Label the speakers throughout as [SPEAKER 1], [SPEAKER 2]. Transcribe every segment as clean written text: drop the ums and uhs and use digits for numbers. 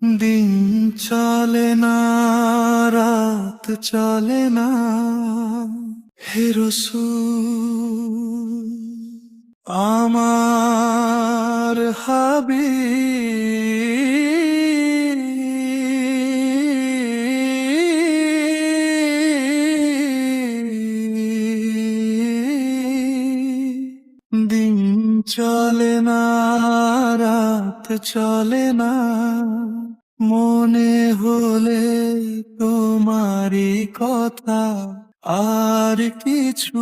[SPEAKER 1] দিন চলে না, রাত চলে না, হে রসূল আমার দিন চলে না, রাত চলে না, মনে হলে তোমারই কথা, আর কিছু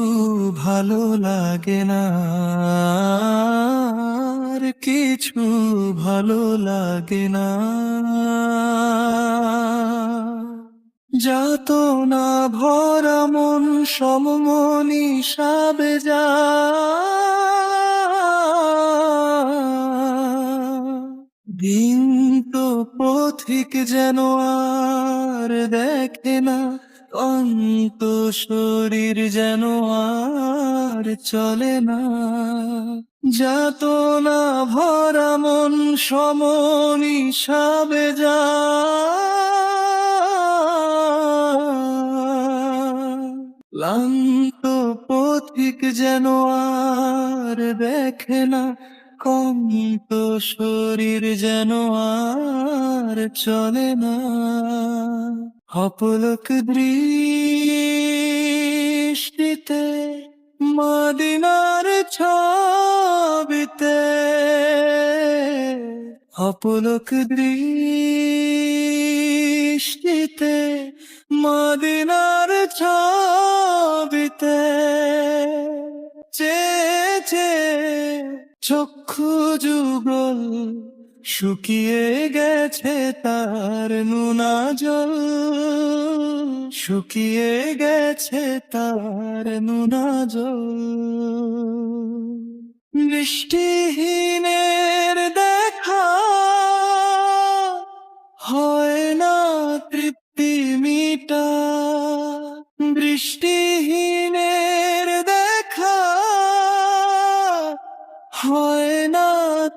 [SPEAKER 1] ভালো লাগে না, আর কিছু ভালো লাগে না। যাত না ভরা মন সমমনি সাবে যা, দিন তো পথিক যেন আর দেখে না, অন্ত শরীর যেন আর চলে না। যাত না ভরা মন সমনি সাবে যা, ক্লান্ত পথিক যেন আর দেখে না, কন্ত শরীর যেন আর চলে না। অপলক দৃষ্টিতে মদিনার ছবিতে, অপলক দৃষ্টিতে মদিনার ছবিতে, চেয়েছে চক্ষু যুগল, শুকিয়ে গেছে তার নুনা জল, শুকিয়ে গেছে তার নুনা জল। দৃষ্টিহীনের দেখা হয় না তৃপ্তি মিটা, দৃষ্টিহীনের দেখা হয় না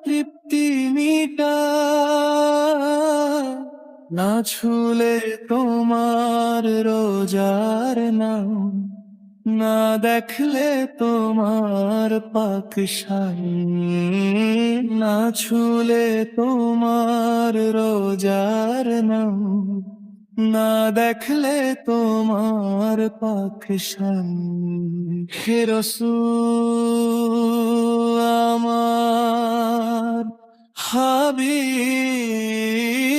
[SPEAKER 1] তৃপ্তি মিটা। না ছুলে তোমার রোজার নাম, না দেখলে তোমার পাক শান, না ছুলে তোমার রোজার নাম, না দেখলে তোমার পাক শান। হে রাসূল আমার হাবিব।